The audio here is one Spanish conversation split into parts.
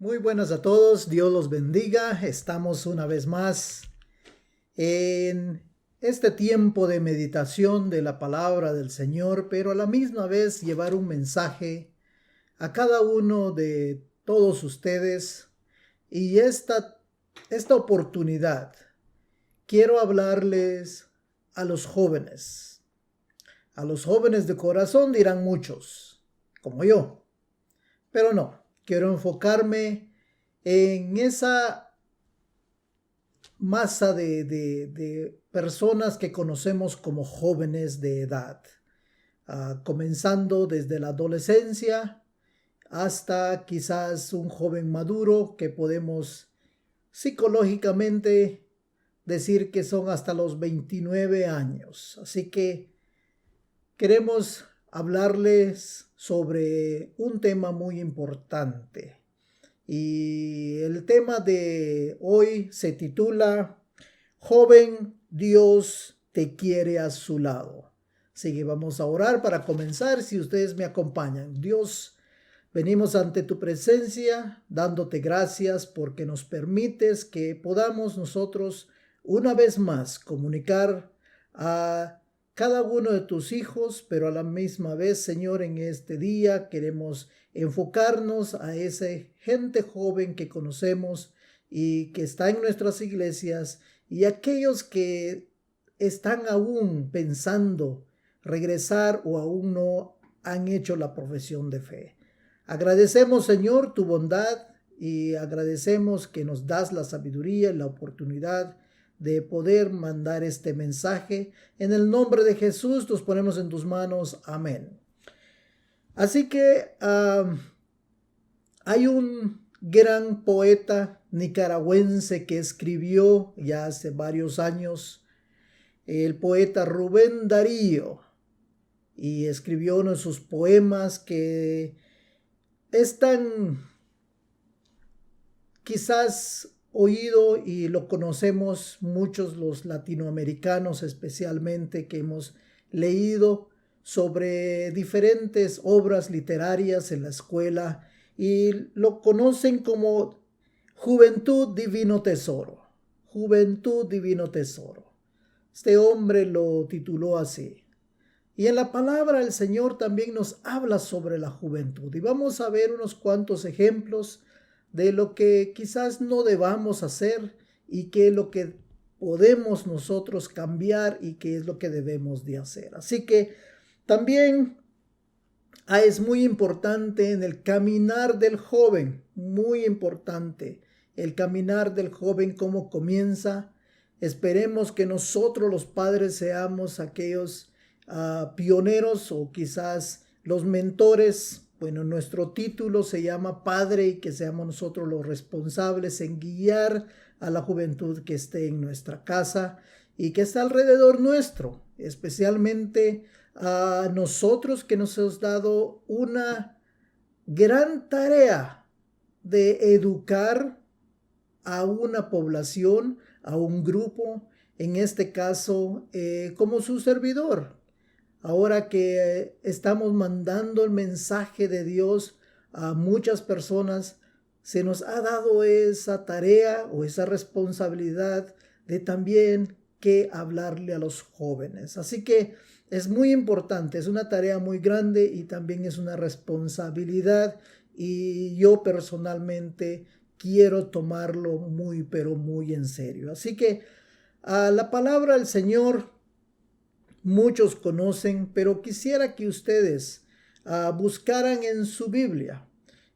Muy buenas a todos, Dios los bendiga. Estamos una vez más en este tiempo de meditación de la palabra del Señor, pero a la misma vez llevar un mensaje a cada uno de todos ustedes. Y esta oportunidad quiero hablarles a los jóvenes. A los jóvenes de corazón dirán muchos, como yo, pero no. Quiero enfocarme en esa masa de personas que conocemos como jóvenes de edad, comenzando desde la adolescencia hasta quizás un joven maduro que podemos psicológicamente decir que son hasta los 29 años. Así que queremos hablarles sobre un tema muy importante. Y el tema de hoy se titula Joven, Dios te quiere a su lado. Así que vamos a orar para comenzar, si ustedes me acompañan. Dios, venimos ante tu presencia dándote gracias porque nos permites que podamos nosotros una vez más comunicar a cada uno de tus hijos, pero a la misma vez, Señor, en este día queremos enfocarnos a esa gente joven que conocemos y que está en nuestras iglesias y aquellos que están aún pensando regresar o aún no han hecho la profesión de fe. Agradecemos, Señor, tu bondad y agradecemos que nos das la sabiduría y la oportunidad de poder mandar este mensaje. En el nombre de Jesús nos ponemos en tus manos. Amén. Así que hay un gran poeta nicaragüense que escribió ya hace varios años, el poeta Rubén Darío, y escribió uno de sus poemas que es tan quizás oído y lo conocemos muchos los latinoamericanos especialmente, que hemos leído sobre diferentes obras literarias en la escuela y lo conocen como Juventud Divino Tesoro. Juventud Divino Tesoro. Este hombre lo tituló así. Y en la palabra el Señor también nos habla sobre la juventud. Y vamos a ver unos cuantos ejemplos de lo que quizás no debamos hacer y qué es lo que podemos nosotros cambiar y qué es lo que debemos de hacer. Así que también es muy importante en el caminar del joven, muy importante el caminar del joven, cómo comienza. Esperemos que nosotros los padres seamos aquellos pioneros o quizás los mentores. Bueno, nuestro título se llama padre y que seamos nosotros los responsables en guiar a la juventud que esté en nuestra casa y que está alrededor nuestro, especialmente a nosotros que nos hemos dado una gran tarea de educar a una población, a un grupo, en este caso como su servidor. Ahora que estamos mandando el mensaje de Dios a muchas personas, se nos ha dado esa tarea o esa responsabilidad de también que hablarle a los jóvenes. Así que es muy importante, es una tarea muy grande y también es una responsabilidad y yo personalmente quiero tomarlo muy, pero muy en serio. Así que la palabra del Señor muchos conocen, pero quisiera que ustedes buscaran en su Biblia.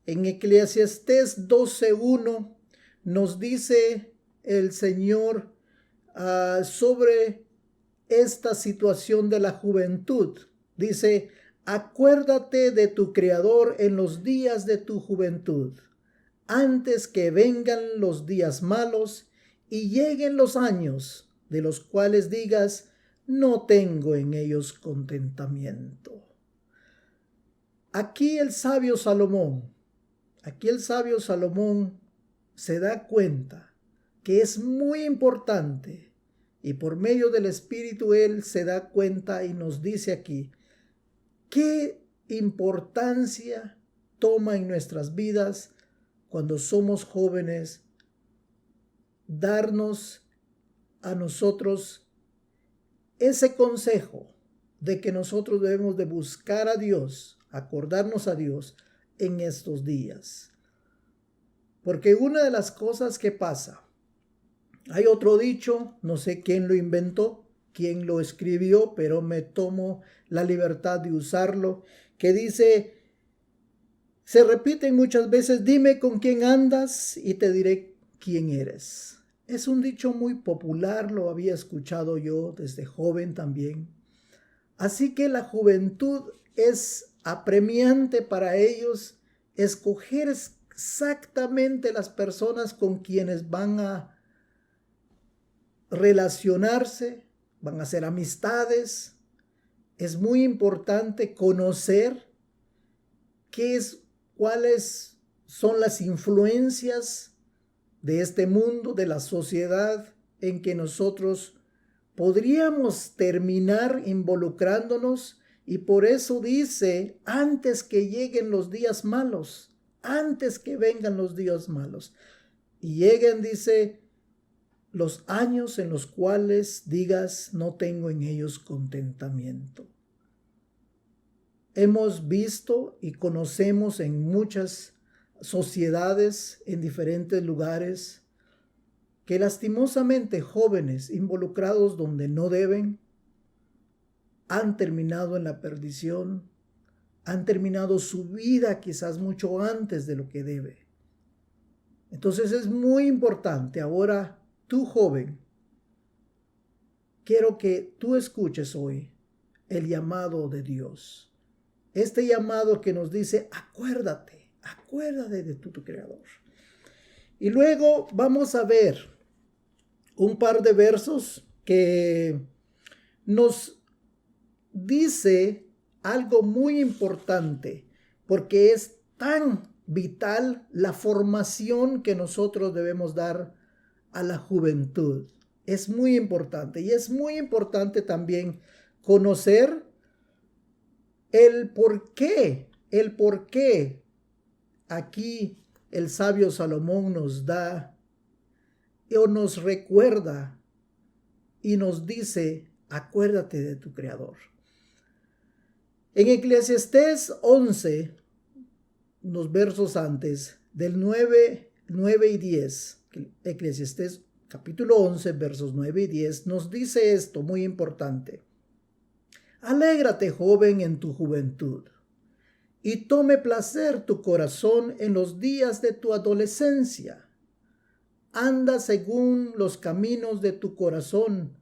En Eclesiastés 12:1 nos dice el Señor sobre esta situación de la juventud. Dice, acuérdate de tu Creador en los días de tu juventud, antes que vengan los días malos y lleguen los años de los cuales digas, no tengo en ellos contentamiento. Aquí el sabio Salomón se da cuenta que es muy importante y por medio del Espíritu él se da cuenta y nos dice aquí qué importancia toma en nuestras vidas cuando somos jóvenes, darnos a nosotros ese consejo de que nosotros debemos de buscar a Dios, acordarnos a Dios en estos días. Porque una de las cosas que pasa, hay otro dicho, no sé quién lo inventó, quién lo escribió, pero me tomo la libertad de usarlo, que dice, se repiten muchas veces, dime con quién andas y te diré quién eres. Es un dicho muy popular, lo había escuchado yo desde joven también. Así que la juventud es apremiante para ellos escoger exactamente las personas con quienes van a relacionarse, van a hacer amistades. Es muy importante conocer cuáles son las influencias de este mundo, de la sociedad en que nosotros podríamos terminar involucrándonos, y por eso dice, antes que lleguen los días malos, antes que vengan los días malos, y lleguen, dice, los años en los cuales digas, no tengo en ellos contentamiento. Hemos visto y conocemos en muchas sociedades, en diferentes lugares, que lastimosamente jóvenes involucrados donde no deben, han terminado en la perdición, han terminado su vida quizás mucho antes de lo que debe. Entonces es muy importante ahora, tú joven, quiero que tú escuches hoy el llamado de Dios. Este llamado que nos dice, acuérdate de tu Creador. Y luego vamos a ver un par de versos que nos dice algo muy importante, porque es tan vital la formación que nosotros debemos dar a la juventud. Es muy importante, y es muy importante también conocer el por qué aquí el sabio Salomón nos da o nos recuerda y nos dice, acuérdate de tu Creador. En Eclesiastés 11, unos versos antes, del 9 y 10, Eclesiastés capítulo 11, versos 9 y 10, nos dice esto muy importante. Alégrate, joven, en tu juventud, y tome placer tu corazón en los días de tu adolescencia. Anda según los caminos de tu corazón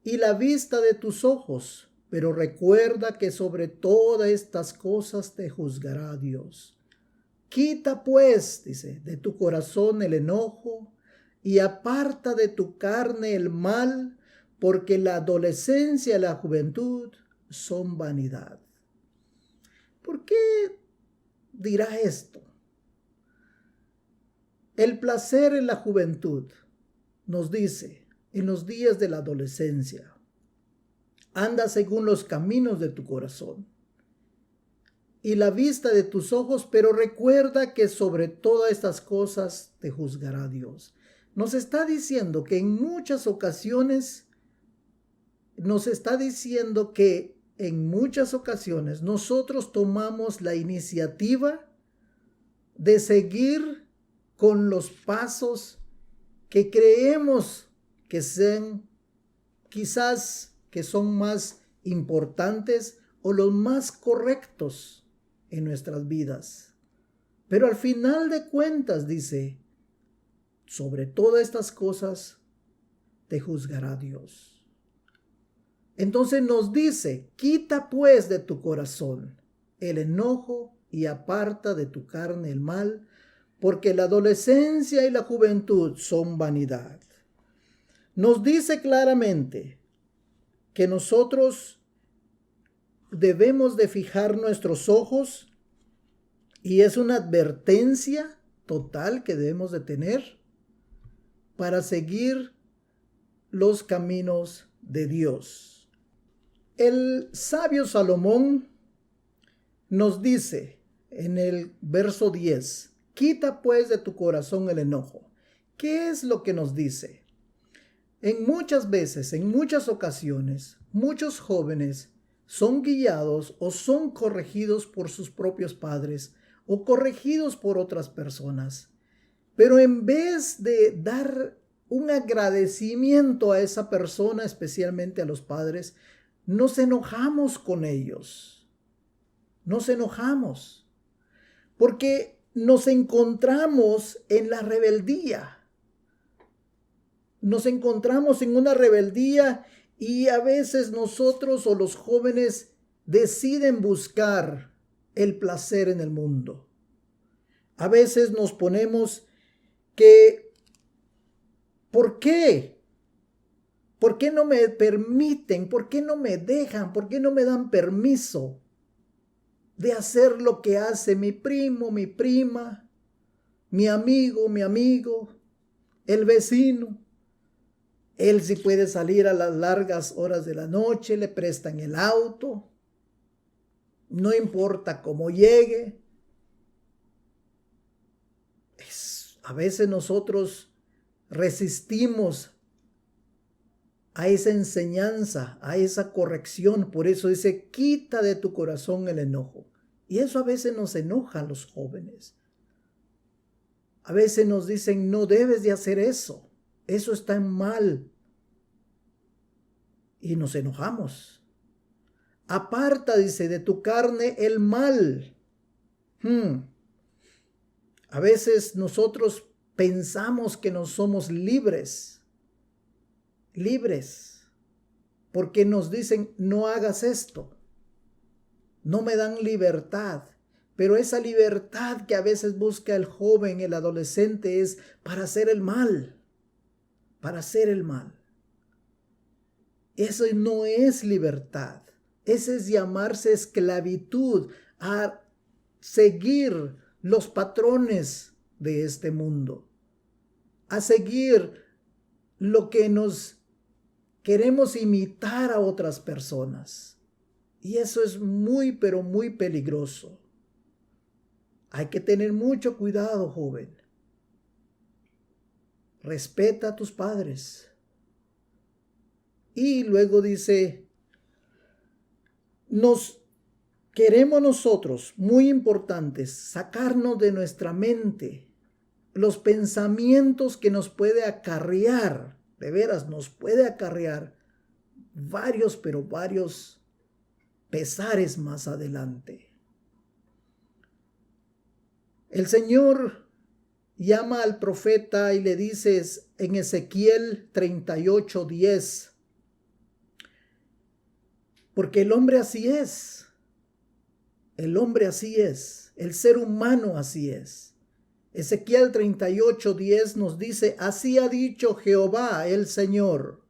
y la vista de tus ojos, pero recuerda que sobre todas estas cosas te juzgará Dios. Quita pues, dice, de tu corazón el enojo y aparta de tu carne el mal, porque la adolescencia y la juventud son vanidad. ¿Por qué dirá esto? El placer en la juventud, nos dice, en los días de la adolescencia, anda según los caminos de tu corazón y la vista de tus ojos, pero recuerda que sobre todas estas cosas te juzgará Dios. Nos está diciendo que en muchas ocasiones, nosotros tomamos la iniciativa de seguir con los pasos que creemos que sean quizás que son más importantes o los más correctos en nuestras vidas. Pero al final de cuentas dice, sobre todas estas cosas te juzgará Dios. Entonces nos dice, quita pues de tu corazón el enojo y aparta de tu carne el mal, porque la adolescencia y la juventud son vanidad. Nos dice claramente que nosotros debemos de fijar nuestros ojos, y es una advertencia total que debemos de tener para seguir los caminos de Dios. El sabio Salomón nos dice en el verso 10 Quita pues de tu corazón el enojo. ¿Qué es lo que nos dice? En muchas veces, en muchas ocasiones, muchos jóvenes son guiados o son corregidos por sus propios padres o corregidos por otras personas. Pero en vez de dar un agradecimiento a esa persona, especialmente a los padres, nos enojamos con ellos. Nos enojamos porque nos encontramos en la rebeldía. Nos encontramos en una rebeldía y a veces nosotros o los jóvenes deciden buscar el placer en el mundo. A veces nos ponemos que, ¿por qué? ¿Por qué no me permiten? ¿Por qué no me dejan? ¿Por qué no me dan permiso de hacer lo que hace mi primo, mi prima, mi amigo, el vecino? Él sí puede salir a las largas horas de la noche, le prestan el auto, no importa cómo llegue. A veces nosotros resistimos a esa enseñanza, a esa corrección. Por eso dice, quita de tu corazón el enojo. Y eso a veces nos enoja a los jóvenes. A veces nos dicen, no debes de hacer eso. Eso está mal. Y nos enojamos. Aparta, dice, de tu carne el mal. A veces nosotros pensamos que no somos libres. Porque nos dicen, no hagas esto. No me dan libertad. Pero esa libertad que a veces busca el joven, el adolescente, es para hacer el mal. Para hacer el mal. Eso no es libertad. Ese es llamarse esclavitud a seguir los patrones de este mundo. A seguir lo que nos queremos imitar a otras personas. Y eso es muy, pero muy peligroso. Hay que tener mucho cuidado, joven. Respeta a tus padres. Y luego dice, queremos nosotros, muy importantes, sacarnos de nuestra mente los pensamientos que nos puede acarrear, de veras nos puede acarrear varios pesares más adelante. El Señor llama al profeta y le dice en Ezequiel 38:10, porque el hombre así es, el ser humano así es. Ezequiel 38:10 nos dice, así ha dicho Jehová el Señor,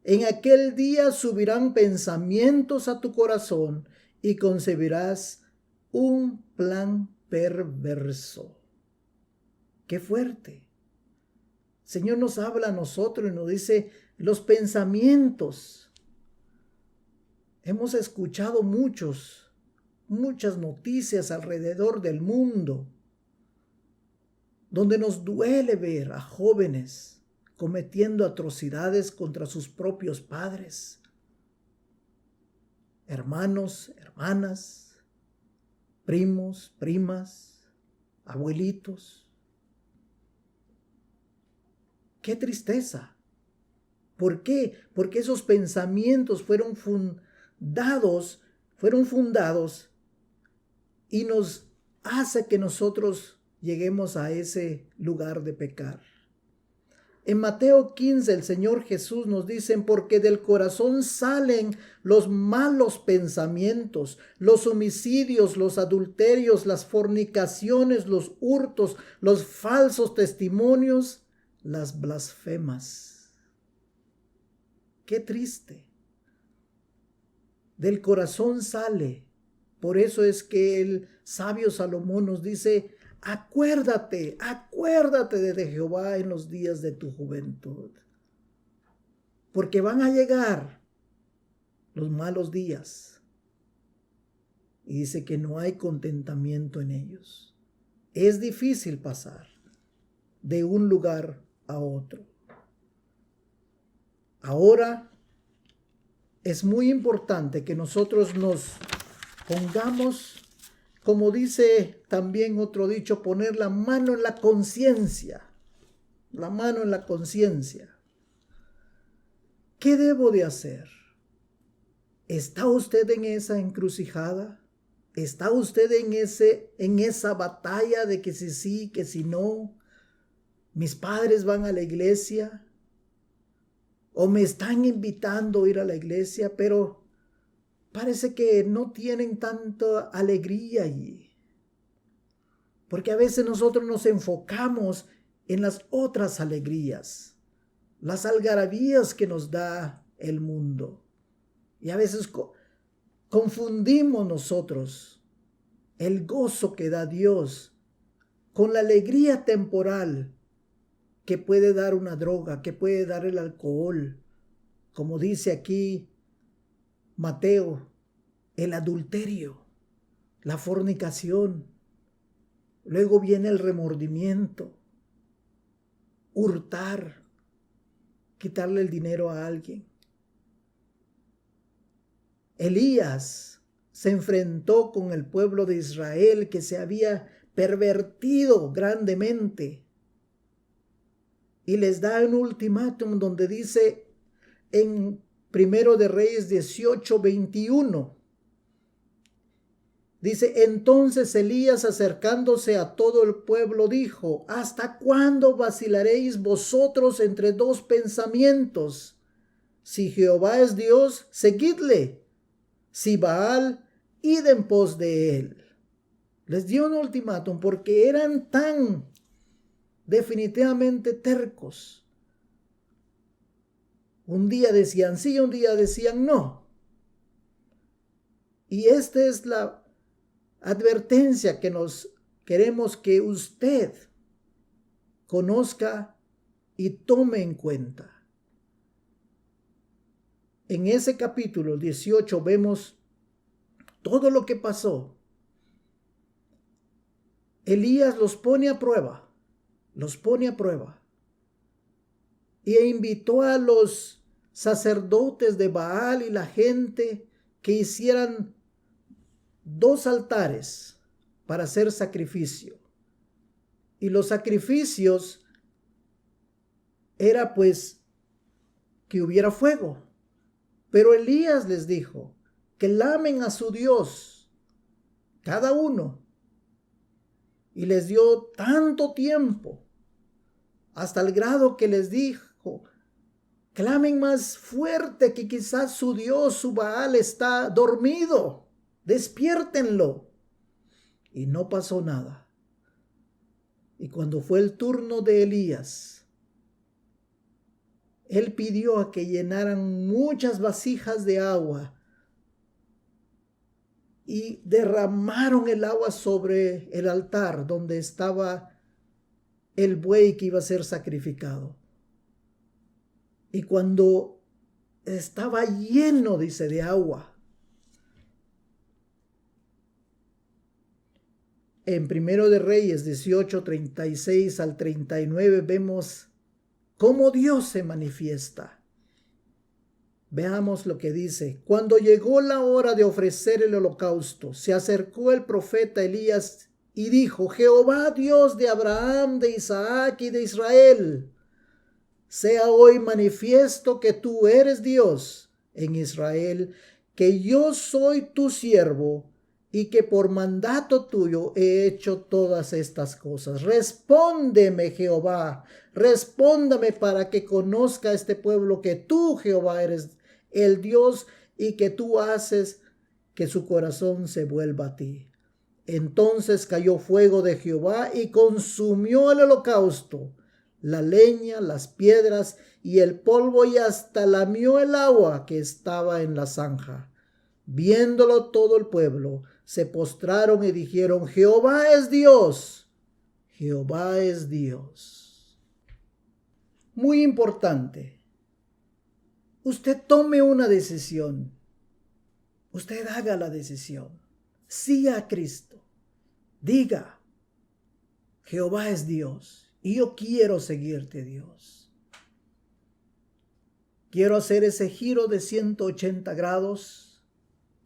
en aquel día subirán pensamientos a tu corazón y concebirás un plan perverso. ¡Qué fuerte! El Señor nos habla a nosotros y nos dice, los pensamientos. Hemos escuchado muchas noticias alrededor del mundo, donde nos duele ver a jóvenes cometiendo atrocidades contra sus propios padres, hermanos, hermanas, primos, primas, abuelitos. ¡Qué tristeza! ¿Por qué? Porque esos pensamientos fueron fundados y nos hace que nosotros lleguemos a ese lugar de pecar. En Mateo 15 el Señor Jesús nos dice, porque del corazón salen los malos pensamientos, los homicidios, los adulterios, las fornicaciones, los hurtos, los falsos testimonios, las blasfemas. ¡Qué triste! Del corazón sale. Por eso es que el sabio Salomón nos dice, acuérdate de Jehová en los días de tu juventud, porque van a llegar los malos días. Y dice que no hay contentamiento en ellos. es difícil pasar de un lugar a otro. Ahora es muy importante que nosotros nos pongamos, como dice también otro dicho, poner la mano en la conciencia. La mano en la conciencia. ¿Qué debo de hacer? ¿Está usted en esa encrucijada? ¿Está usted en esa batalla de que si sí, que si no? ¿Mis padres van a la iglesia? ¿O me están invitando a ir a la iglesia? Pero parece que no tienen tanta alegría allí. Porque a veces nosotros nos enfocamos en las otras alegrías, las algarabías que nos da el mundo. Y a veces confundimos nosotros el gozo que da Dios con la alegría temporal que puede dar una droga, que puede dar el alcohol. Como dice aquí Mateo, el adulterio, la fornicación. Luego viene el remordimiento, hurtar, quitarle el dinero a alguien. Elías se enfrentó con el pueblo de Israel que se había pervertido grandemente y les da un ultimátum donde dice en 1 de Reyes 18:21, dice: entonces Elías, acercándose a todo el pueblo, dijo: ¿hasta cuándo vacilaréis vosotros entre dos pensamientos? Si Jehová es Dios, seguidle; si Baal, id en pos de él. Les dio un ultimátum porque eran tan definitivamente tercos. Un día decían sí, un día decían no. Y esta es la advertencia que nos queremos que usted conozca y tome en cuenta. En ese capítulo 18 vemos todo lo que pasó. Elías los pone a prueba, e invitó a los sacerdotes de Baal y la gente que hicieran 2 altares para hacer sacrificio. Y los sacrificios era pues que hubiera fuego. Pero Elías les dijo que clamen a su Dios, cada uno. Y les dio tanto tiempo, hasta el grado que les dijo: clamen más fuerte, que quizás su Dios, su Baal, está dormido. Despiértenlo. Y no pasó nada. Y cuando fue el turno de Elías, él pidió a que llenaran muchas vasijas de agua y derramaron el agua sobre el altar donde estaba el buey que iba a ser sacrificado. Y cuando estaba lleno, dice, de agua, en 1 de Reyes 18:36 al 39 vemos cómo Dios se manifiesta. Veamos lo que dice. Cuando llegó la hora de ofrecer el holocausto, se acercó el profeta Elías y dijo: Jehová, Dios de Abraham, de Isaac y de Israel, sea hoy manifiesto que tú eres Dios en Israel, que yo soy tu siervo y que por mandato tuyo he hecho todas estas cosas. Respóndeme, Jehová, respóndame para que conozca este pueblo que tú, Jehová, eres el Dios y que tú haces que su corazón se vuelva a ti. Entonces cayó fuego de Jehová y consumió el holocausto, la leña, las piedras y el polvo, y hasta lamió el agua que estaba en la zanja. Viéndolo todo el pueblo, se postraron y dijeron: Jehová es Dios, Jehová es Dios. Muy importante. Usted tome una decisión. Usted haga la decisión. Sí a Cristo. Diga: Jehová es Dios y yo quiero seguirte, Dios. Quiero hacer ese giro de 180 grados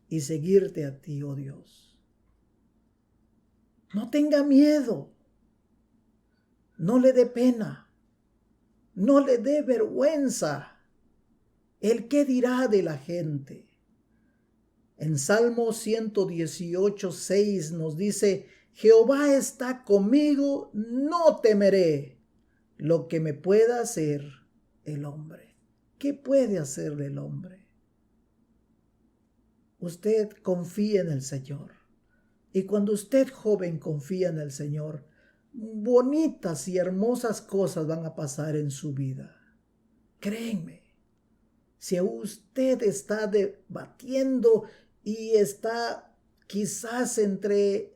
y seguirte a ti, oh Dios. No tenga miedo. No le dé pena. No le dé vergüenza. ¿El qué dirá de la gente? En Salmo 118:6 nos dice: Jehová está conmigo, no temeré lo que me pueda hacer el hombre. ¿Qué puede hacerle el hombre? Usted confía en el Señor. Y cuando usted, joven, confía en el Señor, bonitas y hermosas cosas van a pasar en su vida. Créenme. Si usted está debatiendo y está quizás entre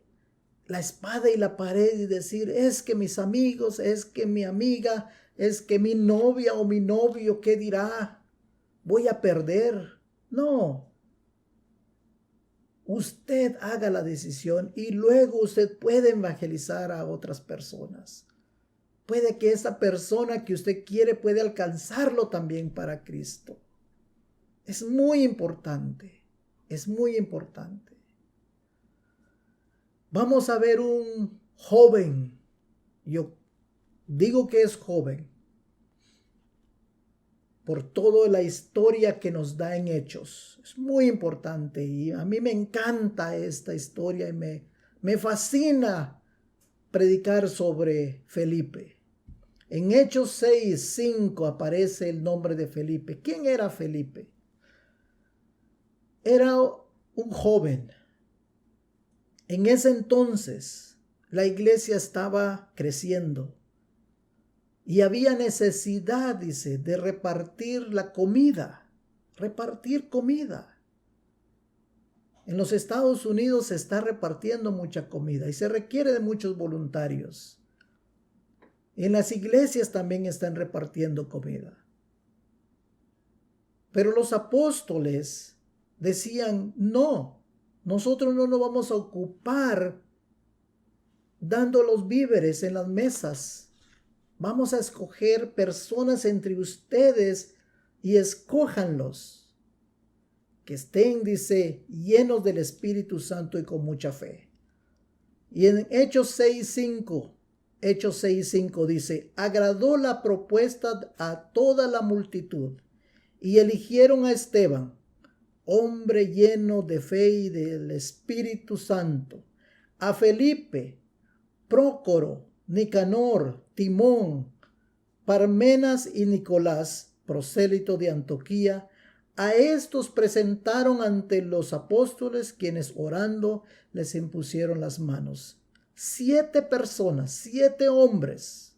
la espada y la pared y decir, es que mis amigos, es que mi amiga, es que mi novia o mi novio, ¿qué dirá? Voy a perder. No. Usted haga la decisión y luego usted puede evangelizar a otras personas. Puede que esa persona que usted quiere puede alcanzarlo también para Cristo. Es muy importante, es muy importante. Vamos a ver un joven, yo digo que es joven, por toda la historia que nos da en Hechos. Es muy importante y a mí me encanta esta historia y me fascina predicar sobre Felipe. En Hechos 6:5 aparece el nombre de Felipe. ¿Quién era Felipe? Era un joven. En ese entonces la iglesia estaba creciendo y había necesidad, dice, de repartir la comida, repartir comida. En los Estados Unidos se está repartiendo mucha comida y se requiere de muchos voluntarios. En las iglesias también están repartiendo comida. Pero los apóstoles decían, no, nosotros no nos vamos a ocupar dando los víveres en las mesas. Vamos a escoger personas entre ustedes y escójanlos. Que estén, dice, llenos del Espíritu Santo y con mucha fe. Y en Hechos 6:5 dice, agradó la propuesta a toda la multitud y eligieron a Esteban, hombre lleno de fe y del Espíritu Santo, a Felipe, Prócoro, Nicanor, Timón, Parmenas y Nicolás, prosélito de Antioquía. A estos presentaron ante los apóstoles, quienes orando les impusieron las manos. 7 personas, 7 hombres,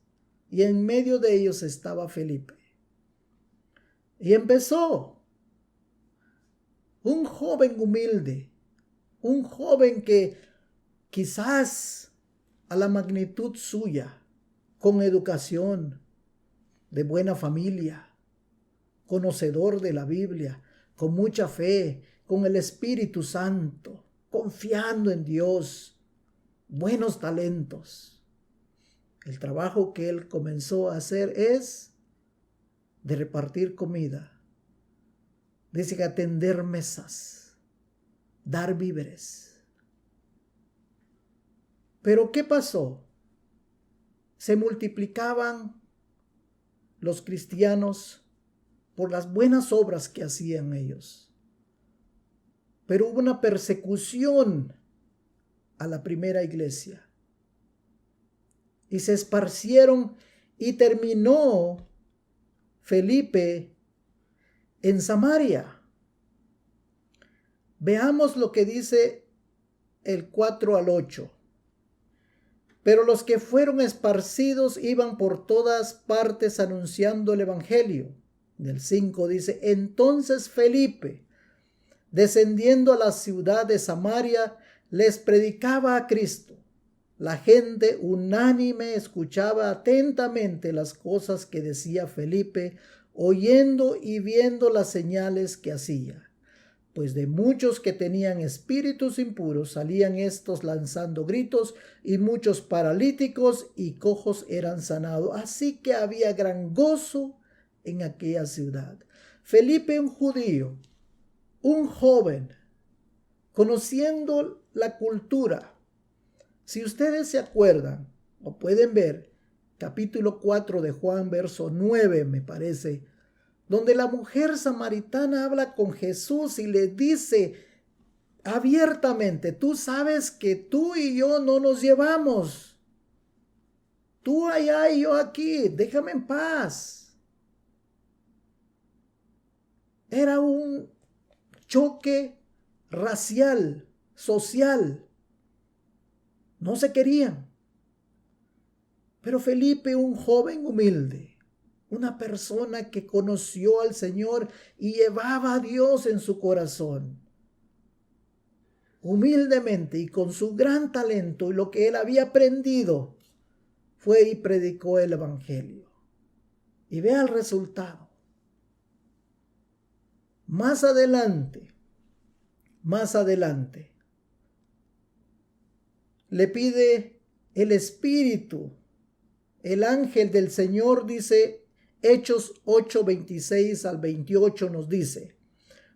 y en medio de ellos estaba Felipe. Y empezó un joven humilde, un joven que quizás a la magnitud suya, con educación, de buena familia, conocedor de la Biblia, con mucha fe, con el Espíritu Santo, confiando en Dios, buenos talentos. El trabajo que él comenzó a hacer es de repartir comida. Dice que atender mesas, dar víveres. Pero ¿qué pasó? Se multiplicaban los cristianos por las buenas obras que hacían ellos. Pero hubo una persecución a la primera iglesia. Y se esparcieron y terminó Felipe en Samaria. Veamos lo que dice el 4 al 8. Pero los que fueron esparcidos iban por todas partes anunciando el evangelio. Del 5 dice, entonces Felipe, descendiendo a la ciudad de Samaria, les predicaba a Cristo. La gente unánime escuchaba atentamente las cosas que decía Felipe, oyendo y viendo las señales que hacía. pues de muchos que tenían espíritus impuros salían estos lanzando gritos, y muchos paralíticos y cojos eran sanados. Así que había gran gozo en aquella ciudad. Felipe, un judío, un joven, conociendo la cultura. Si ustedes se acuerdan o pueden ver capítulo 4 de Juan, verso 9, me parece, donde la mujer samaritana habla con Jesús y le dice abiertamente: tú sabes que tú y yo no nos llevamos. Tú allá y yo aquí, déjame en paz. Era un choque racial, social. No se querían. Pero Felipe, un joven humilde, una persona que conoció al Señor y llevaba a Dios en su corazón, humildemente y con su gran talento y lo que él había aprendido, fue y predicó el evangelio. Y vea el resultado. Más adelante, le pide el Espíritu. El ángel del Señor, dice Hechos 8, 26 al 28, nos dice: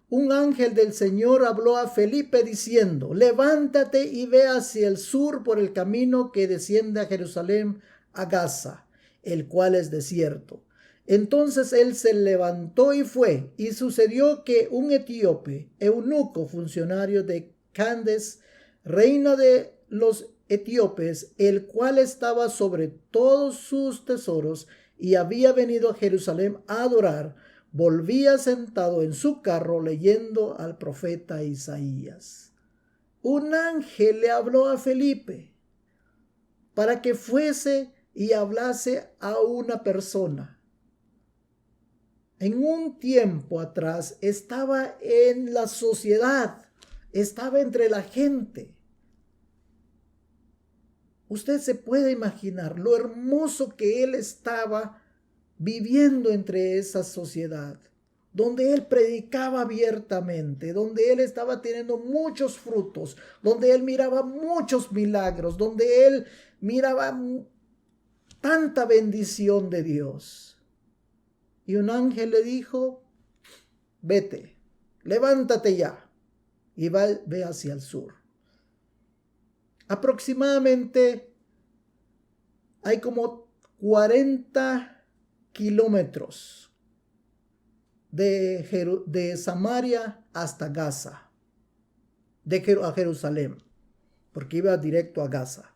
un ángel del Señor habló a Felipe diciendo: levántate y ve hacia el sur por el camino que desciende a Jerusalén, a Gaza, el cual es desierto. Entonces él se levantó y fue, y sucedió que un etíope, eunuco, funcionario de Candace, reina de los etíopes, el cual estaba sobre todos sus tesoros y había venido a Jerusalén a adorar, volvía sentado en su carro leyendo al profeta Isaías. Un ángel le habló a Felipe para que fuese y hablase a una persona. En un tiempo atrás estaba en la sociedad, estaba entre la gente. Usted se puede imaginar lo hermoso que él estaba viviendo entre esa sociedad, donde él predicaba abiertamente, donde él estaba teniendo muchos frutos, donde él miraba muchos milagros, donde él miraba tanta bendición de Dios. Y un ángel le dijo: vete, levántate ya y ve hacia el sur. Aproximadamente hay como 40 kilómetros de Samaria hasta Gaza, a Jerusalén, porque iba directo a Gaza,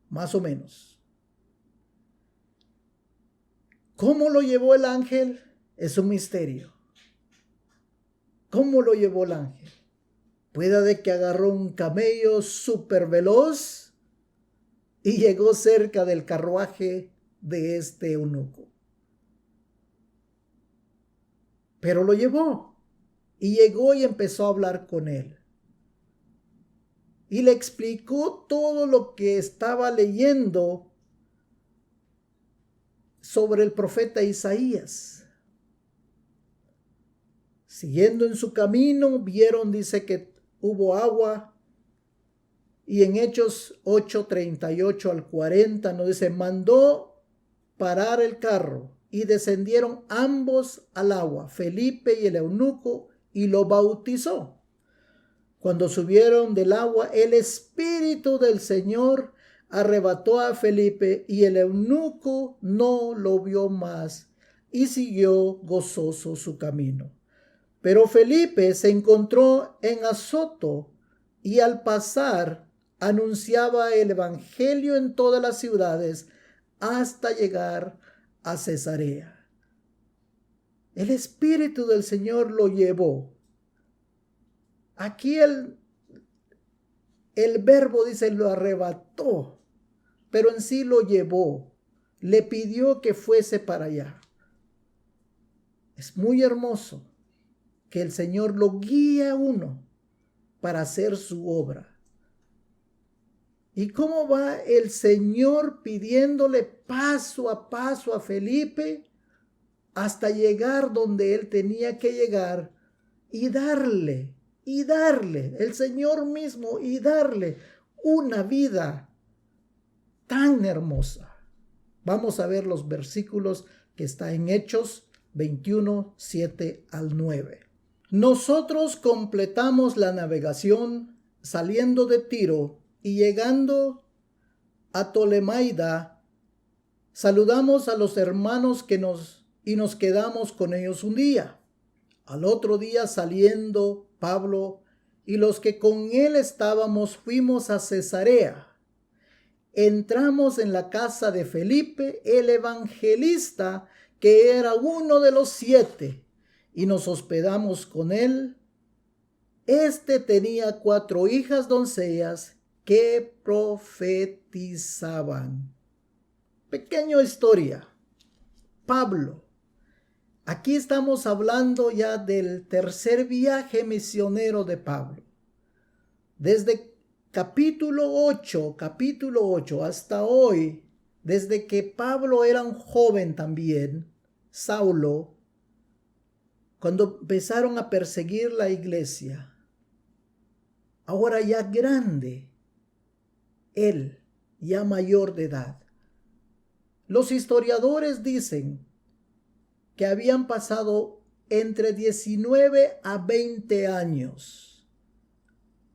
más o menos. ¿Cómo lo llevó el ángel? Es un misterio. ¿Cómo lo llevó el ángel? Puede que agarró un camello súper veloz y llegó cerca del carruaje de este eunuco. Pero lo llevó y llegó y empezó a hablar con él. Y le explicó todo lo que estaba leyendo sobre el profeta Isaías. Siguiendo en su camino, vieron, dice que hubo agua, y en Hechos 8, 38 al 40 nos dice: mandó parar el carro y descendieron ambos al agua, Felipe y el eunuco, y lo bautizó. Cuando subieron del agua, el Espíritu del Señor arrebató a Felipe y el eunuco no lo vio más y siguió gozoso su camino. Pero Felipe se encontró en Azoto y al pasar anunciaba el evangelio en todas las ciudades hasta llegar a Cesarea. El Espíritu del Señor lo llevó. Aquí el verbo dice lo arrebató, pero en sí lo llevó. Le pidió que fuese para allá. Es muy hermoso que el Señor lo guíe a uno para hacer su obra. ¿Y cómo va el Señor pidiéndole paso a Felipe hasta llegar donde él tenía que llegar y darle, el Señor mismo, y darle una vida tan hermosa. Vamos a ver los versículos que está en Hechos 21, 7 al 9. Nosotros completamos la navegación saliendo de Tiro y llegando a Tolemaida, saludamos a los hermanos y nos quedamos con ellos un día. Al otro día, saliendo Pablo y los que con él estábamos, fuimos a Cesarea. Entramos en la casa de Felipe, el evangelista, que era uno de los 7, y nos hospedamos con él. Este tenía 4 hijas doncellas que profetizaban. Pequeña historia. Pablo. Aquí estamos hablando ya del tercer viaje misionero de Pablo. Desde capítulo 8 hasta hoy, desde que Pablo era un joven también, Saulo, cuando empezaron a perseguir la iglesia, ahora ya grande, él ya mayor de edad. Los historiadores dicen que habían pasado entre 19 a 20 años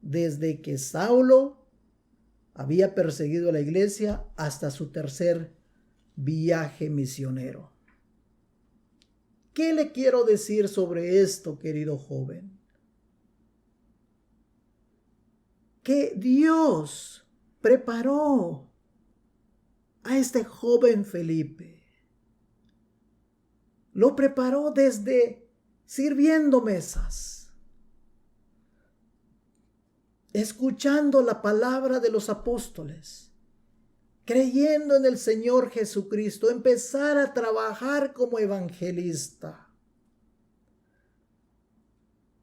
desde que Saulo había perseguido a la iglesia hasta su tercer viaje misionero. ¿Qué le quiero decir sobre esto, querido joven? Que Dios preparó a este joven Felipe. Lo preparó desde sirviendo mesas, escuchando la palabra de los apóstoles, creyendo en el Señor Jesucristo, empezar a trabajar como evangelista.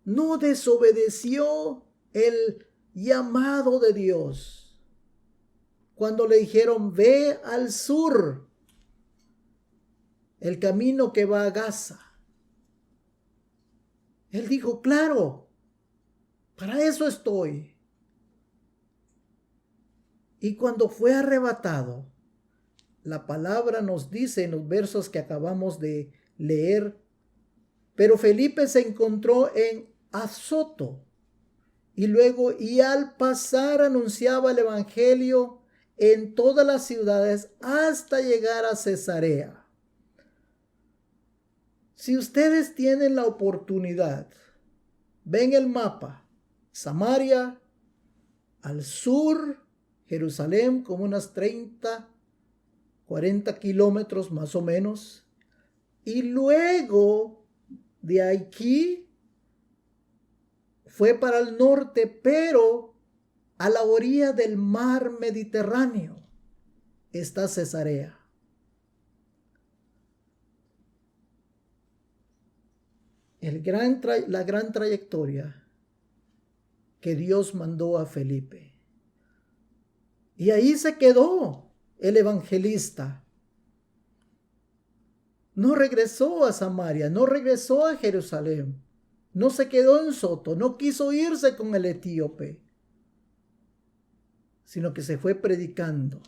No desobedeció el llamado de Dios. Cuando le dijeron, ve al sur, el camino que va a Gaza. Él dijo, claro, para eso estoy. Y cuando fue arrebatado, la palabra nos dice en los versos que acabamos de leer, pero Felipe se encontró en Azoto y al pasar anunciaba el evangelio en todas las ciudades hasta llegar a Cesarea. Si ustedes tienen la oportunidad, ven el mapa, Samaria, al sur, Jerusalén, como unas 30, 40 kilómetros más o menos, y luego de aquí fue para el norte, pero a la orilla del mar Mediterráneo está Cesarea. La gran trayectoria que Dios mandó a Felipe. Y ahí se quedó el evangelista. No regresó a Samaria, no regresó a Jerusalén, no se quedó en Soto, no quiso irse con el etíope, sino que se fue predicando.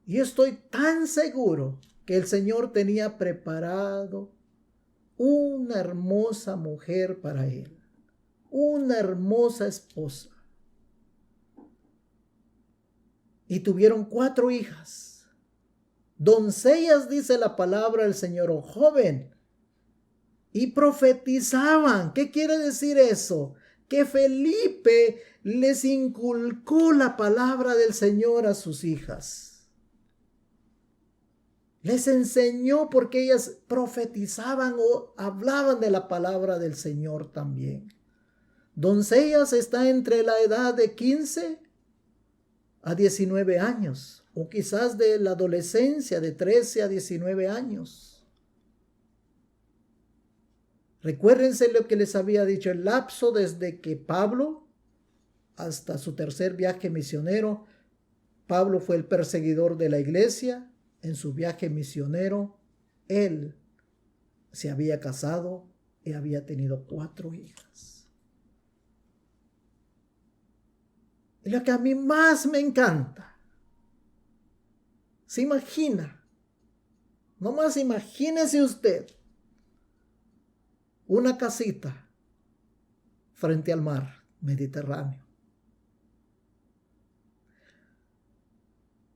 Y estoy tan seguro que el Señor tenía preparado una hermosa mujer para él, una hermosa esposa. Y tuvieron 4 hijas, doncellas, dice la palabra del Señor, o joven, y profetizaban. ¿Qué quiere decir eso? Que Felipe les inculcó la palabra del Señor a sus hijas. Les enseñó porque ellas profetizaban o hablaban de la palabra del Señor también. Doncellas está entre la edad de 15 a 19 años, o quizás de la adolescencia de 13 a 19 años. Recuérdense lo que les había dicho, el lapso desde que Pablo hasta su tercer viaje misionero. Pablo fue el perseguidor de la iglesia. En su viaje misionero, él se había casado y había tenido 4 hijas. Y lo que a mí más me encanta, se imagina, nomás imagínese usted una casita frente al mar Mediterráneo.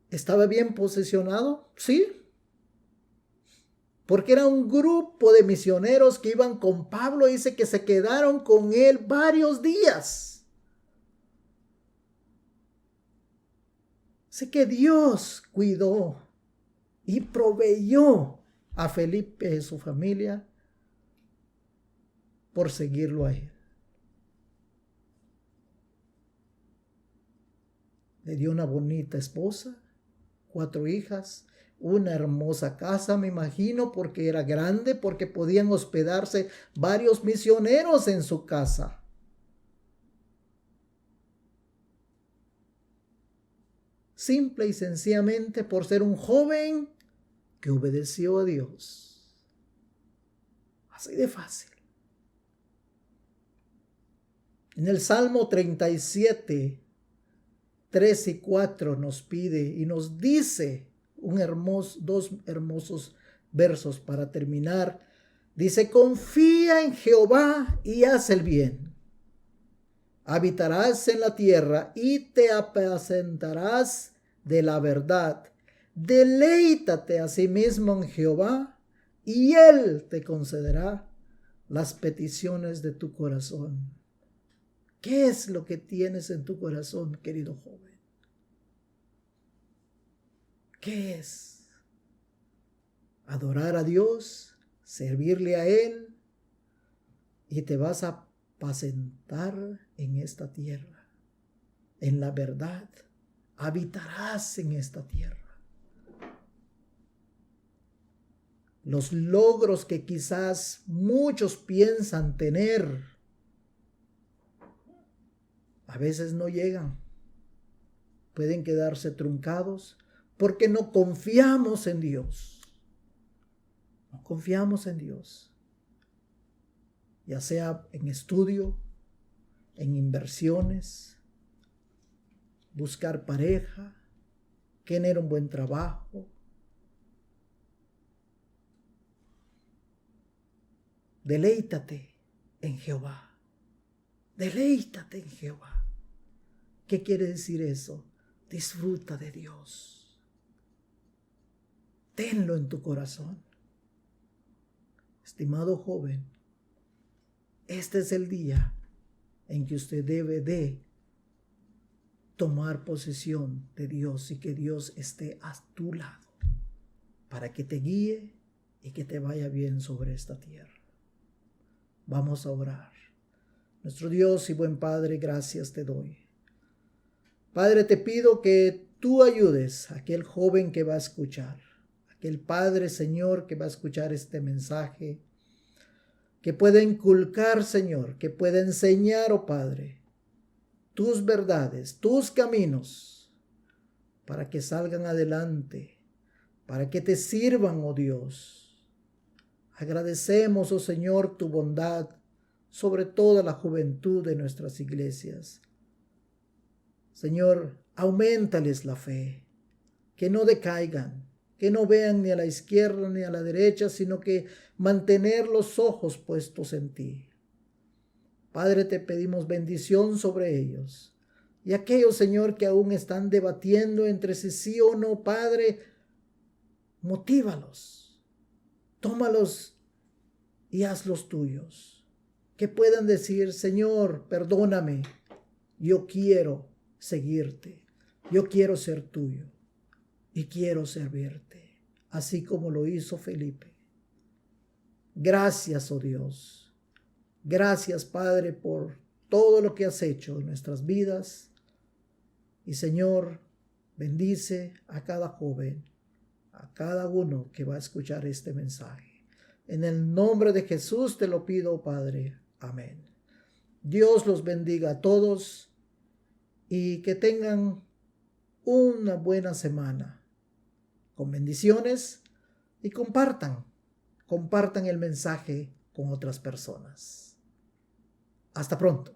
¿Estaba bien posicionado? Sí. Porque era un grupo de misioneros que iban con Pablo, dice que se quedaron con él varios días. Sé que Dios cuidó y proveyó a Felipe y su familia por seguirlo a él. Le dio una bonita esposa, 4 hijas, una hermosa casa, me imagino, porque era grande, porque podían hospedarse varios misioneros en su casa. Simple y sencillamente por ser un joven que obedeció a Dios. Así de fácil. En el Salmo 37, 3 y 4 nos pide y nos dice dos hermosos versos para terminar. Dice: confía en Jehová y haz el bien. Habitarás en la tierra y te apacentarás de la verdad. Deleítate a sí mismo en Jehová y Él te concederá las peticiones de tu corazón. ¿Qué es lo que tienes en tu corazón, querido joven? ¿Qué es? Adorar a Dios, servirle a Él, y te vas a apacentar en esta tierra, en la verdad. Habitarás en esta tierra. Los logros que quizás muchos piensan tener, a veces no llegan. Pueden quedarse truncados porque no confiamos en Dios. No confiamos en Dios. Ya sea en estudio, en inversiones, buscar pareja, tener un buen trabajo. Deleítate en Jehová. Deleítate en Jehová. ¿Qué quiere decir eso? Disfruta de Dios. Tenlo en tu corazón. Estimado joven, este es el día en que usted debe de tomar posesión de Dios y que Dios esté a tu lado para que te guíe y que te vaya bien sobre esta tierra. Vamos a orar. Nuestro Dios y buen Padre, gracias te doy. Padre, te pido que tú ayudes a aquel joven que va a escuchar, aquel padre, Señor, que va a escuchar este mensaje, que pueda inculcar, Señor, que pueda enseñar, oh Padre, tus verdades, tus caminos, para que salgan adelante, para que te sirvan, oh Dios. Agradecemos, oh Señor, tu bondad sobre toda la juventud de nuestras iglesias. Señor, auméntales la fe, que no decaigan, que no vean ni a la izquierda ni a la derecha, sino que mantener los ojos puestos en ti. Padre, te pedimos bendición sobre ellos. Y aquellos, Señor, que aún están debatiendo entre si sí o no, Padre, motívalos, tómalos y hazlos tuyos. Que puedan decir: Señor, perdóname, yo quiero seguirte, yo quiero ser tuyo y quiero servirte, así como lo hizo Felipe. Gracias, oh Dios. Gracias, Padre, por todo lo que has hecho en nuestras vidas. Y Señor, bendice a cada joven, a cada uno que va a escuchar este mensaje. En el nombre de Jesús te lo pido, Padre. Amén. Dios los bendiga a todos y que tengan una buena semana. Con bendiciones, y compartan el mensaje con otras personas. Hasta pronto.